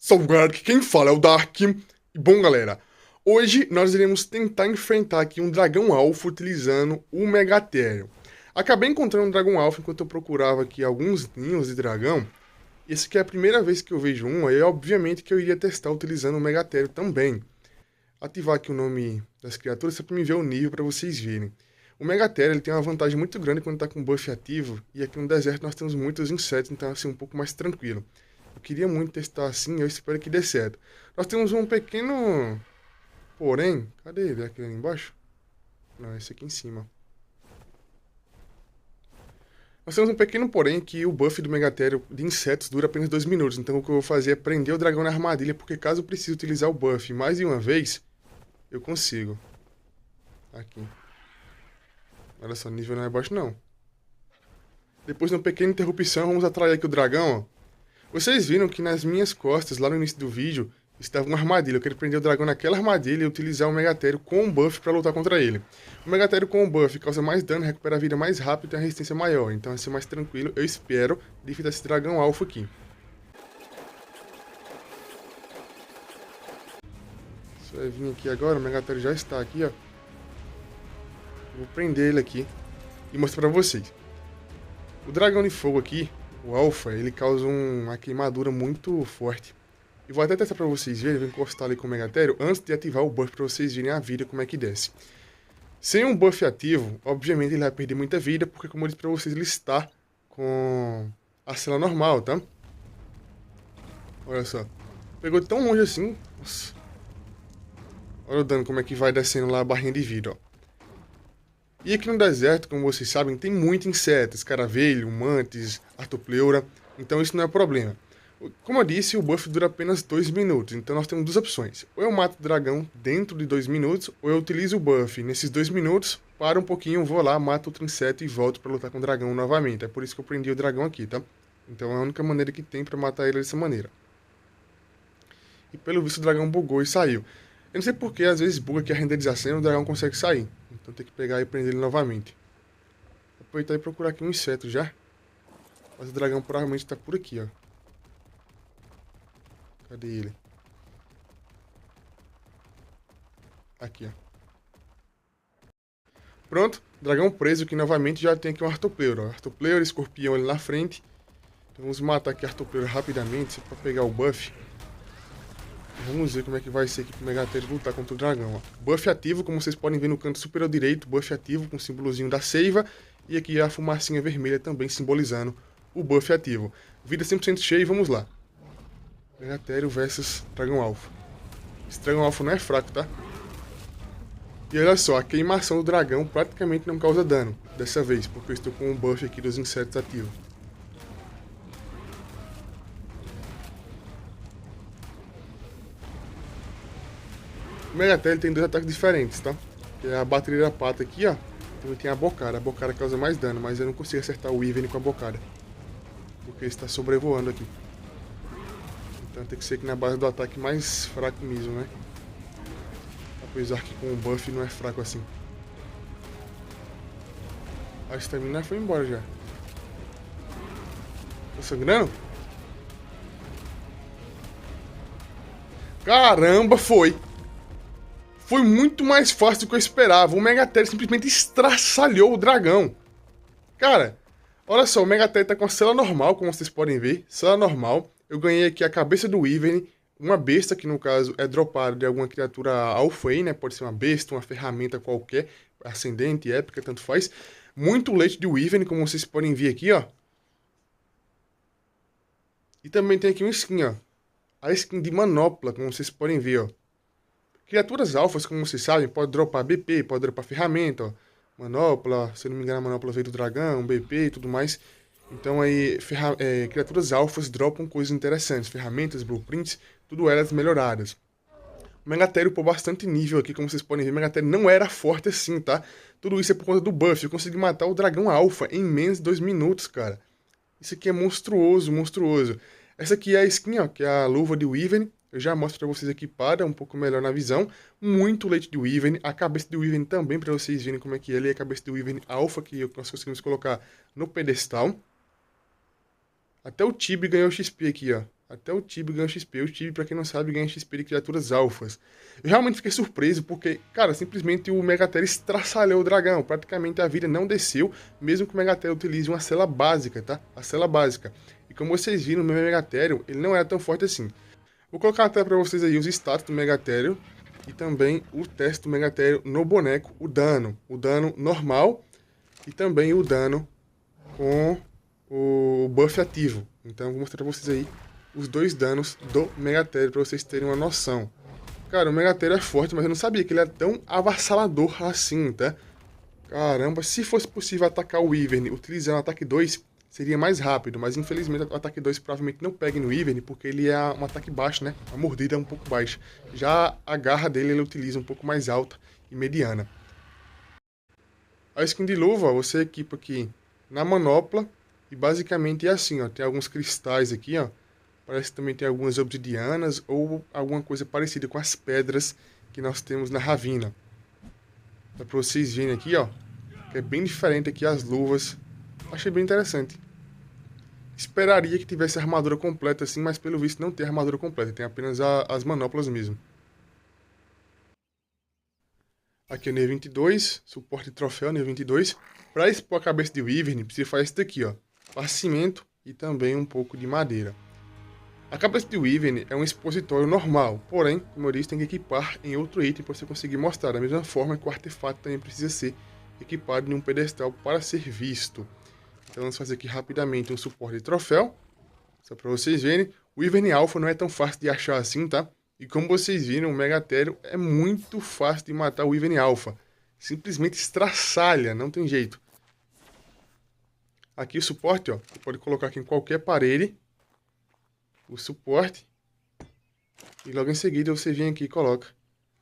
Salve galera, aqui quem fala é o Dark. E bom galera, hoje nós iremos tentar enfrentar aqui um dragão alfa utilizando o Megatherium. Acabei encontrando um dragão alfa enquanto eu procurava aqui alguns ninhos de dragão. Esse aqui é a primeira vez que eu vejo um, aí obviamente que eu iria testar utilizando o Megatherium também. Ativar aqui o nome das criaturas só para me ver o nível para vocês verem. O Megatherium ele tem uma vantagem muito grande quando está com buff ativo, e aqui no deserto nós temos muitos insetos, então assim um pouco mais tranquilo. Eu queria muito testar assim, eu espero que dê certo. Nós temos um pequeno... Porém, cadê ele? Aquele ali embaixo? Não, esse aqui em cima. Nós temos um pequeno porém que o buff do Megatherium de insetos dura apenas 2 minutos. Então o que eu vou fazer é prender o dragão na armadilha, porque caso eu precise utilizar o buff mais de uma vez, eu consigo. Aqui. Olha só, o nível não é baixo não. Depois de uma pequena interrupção, vamos atrair aqui o dragão, ó. Vocês viram que nas minhas costas, lá no início do vídeo, estava uma armadilha. Eu queria prender o dragão naquela armadilha e utilizar o Megatherium com um buff para lutar contra ele. O Megatherium com um buff causa mais dano, recupera a vida mais rápido e tem uma resistência maior. Então vai ser mais tranquilo, eu espero, de enfrentar esse dragão alfa aqui. Você vai vir aqui agora, o Megatherium já está aqui, ó. Vou prender ele aqui e mostrar para vocês. O dragão de fogo aqui, o alfa, ele causa uma queimadura muito forte. E vou até testar pra vocês verem, vou encostar ali com o Megatherium antes de ativar o buff pra vocês verem a vida como é que desce. Sem um buff ativo, obviamente ele vai perder muita vida, porque como eu disse pra vocês, ele está com a cela normal, tá? Olha só. Pegou tão longe assim. Nossa. Olha o dano como é que vai descendo lá a barrinha de vida, ó. E aqui no deserto, como vocês sabem, tem muito inseto, escaravelho, mantis, artopleura, então isso não é problema. Como eu disse, o buff dura apenas 2 minutos, então nós temos duas opções. Ou eu mato o dragão dentro de 2 minutos, ou eu utilizo o buff nesses 2 minutos, paro um pouquinho, vou lá, mato outro inseto e volto para lutar com o dragão novamente. É por isso que eu prendi o dragão aqui, tá? Então é a única maneira que tem para matar ele dessa maneira. E pelo visto o dragão bugou e saiu. Eu não sei porque, às vezes buga aqui a renderização e o dragão consegue sair. Então tem que pegar e prender ele novamente. Vou aproveitar e procurar aqui um inseto já. Mas o dragão provavelmente está por aqui, ó. Cadê ele? Aqui, ó. Pronto, dragão preso aqui novamente. Já tem aqui um artopleuro, ó. Artopleuro, escorpião ali na frente. Então vamos matar aqui artopleuro rapidamente, só para pegar o buff. Vamos ver como é que vai ser aqui pro Megatherium lutar contra o dragão, ó. Buff ativo, como vocês podem ver no canto superior direito, buff ativo com o símbolozinho da seiva. E aqui a fumacinha vermelha também simbolizando o buff ativo. Vida 100% cheia e vamos lá. Megatherium versus Dragão Alpha. Esse Dragão Alpha não é fraco, tá? E olha só, a queimação do dragão praticamente não causa dano dessa vez, porque eu estou com um buff aqui dos insetos ativo. O Megatherium tem dois ataques diferentes, tá? Que é a bateria da pata aqui, ó. Também tem a bocada. A bocada causa mais dano, mas eu não consigo acertar o Wyvern com a bocada. Porque ele está sobrevoando aqui. Então tem que ser aqui na base do ataque mais fraco mesmo, né? Apesar que com o buff não é fraco assim. A estamina foi embora já. Tá sangrando? Caramba, foi! Foi muito mais fácil do que eu esperava. O Megatherium simplesmente estraçalhou o dragão. Cara, olha só, o Megatherium tá com a cela normal, como vocês podem ver. Cela normal. Eu ganhei aqui a cabeça do Wyvern. Uma besta, que no caso é dropada de alguma criatura alfa aí, né? Pode ser uma besta, uma ferramenta qualquer. Ascendente, épica, tanto faz. Muito leite de Wyvern, como vocês podem ver aqui, ó. E também tem aqui uma skin, ó. A skin de Manopla, como vocês podem ver, ó. Criaturas alfas, como vocês sabem, pode dropar BP, pode dropar ferramenta, ó. Manopla, se eu não me engano a manopla veio do dragão, BP e tudo mais. Então aí, criaturas alfas dropam coisas interessantes, ferramentas, blueprints, tudo elas melhoradas. O Megatherium pô bastante nível aqui, como vocês podem ver, o Megatherium não era forte assim, tá? Tudo isso é por conta do buff, eu consegui matar o dragão alfa em menos de 2 minutos, cara. Isso aqui é monstruoso, monstruoso. Essa aqui é a skin, ó, que é a luva de Wyvern. Eu já mostro pra vocês aqui para um pouco melhor na visão. Muito leite de Wyvern. A cabeça de Wyvern também, pra vocês verem como é que ele é. A cabeça de Wyvern alfa, que nós conseguimos colocar no pedestal. Até o Tibia ganhou XP aqui, ó. Até o Tibio ganha XP. O Tibio, pra quem não sabe, ganha XP de criaturas alfas. Eu realmente fiquei surpreso porque, cara, simplesmente o Megathera estraçalhou o dragão. Praticamente a vida não desceu, mesmo que o Megathera utilize uma cela básica, tá? A cela básica. E como vocês viram, o meu Megatherium, ele não era tão forte assim. Vou colocar até pra vocês aí os status do Megatherium e também o teste do Megatherium no boneco, o dano. O dano normal e também o dano com o buff ativo. Então, vou mostrar pra vocês aí os dois danos do Megatherium, pra vocês terem uma noção. Cara, o Megatherium é forte, mas eu não sabia que ele é tão avassalador assim, tá? Caramba, se fosse possível atacar o Ivern utilizando o ataque 2, seria mais rápido, mas infelizmente o ataque 2 provavelmente não pega no Ivern, porque ele é um ataque baixo, né? A mordida é um pouco baixa. Já a garra dele ele utiliza um pouco mais alta e mediana. A skin de luva, ó, você equipa aqui na manopla e basicamente é assim, ó, tem alguns cristais aqui, ó. Parece que também tem algumas obsidianas ou alguma coisa parecida com as pedras que nós temos na Ravina. Dá pra vocês verem aqui, ó, que é bem diferente aqui as luvas. Achei bem interessante. Esperaria que tivesse a armadura completa assim, mas pelo visto não tem a armadura completa, tem apenas as manoplas mesmo. Aqui é o nível 22, suporte de troféu nível 22. Para expor a cabeça de Wyvern, precisa fazer isso daqui, ó. Cimento e também um pouco de madeira. A cabeça de Wyvern é um expositório normal, porém, como eu disse, tem que equipar em outro item para você conseguir mostrar. Da mesma forma que o artefato também precisa ser equipado em um pedestal para ser visto. Então vamos fazer aqui rapidamente um suporte de troféu, só para vocês verem. O Wyvern Alpha não é tão fácil de achar assim, tá? E como vocês viram, o Megatherium é muito fácil de matar o Wyvern Alpha. Simplesmente estraçalha, não tem jeito. Aqui o suporte, ó, você pode colocar aqui em qualquer parede. O suporte. E logo em seguida você vem aqui e coloca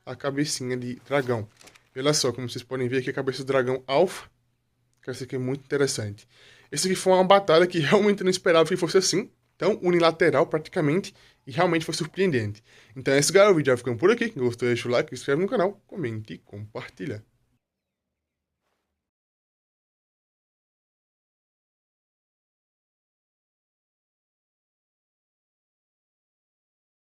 a cabecinha de dragão. Olha só, como vocês podem ver aqui a cabeça do dragão Alpha. Que essa aqui é muito interessante. Esse aqui foi uma batalha que realmente não esperava que fosse assim. Tão unilateral praticamente. E realmente foi surpreendente. Então é isso, galera. O vídeo já ficando por aqui. Quem gostou, deixa o like, se inscreve no canal, comente e compartilha.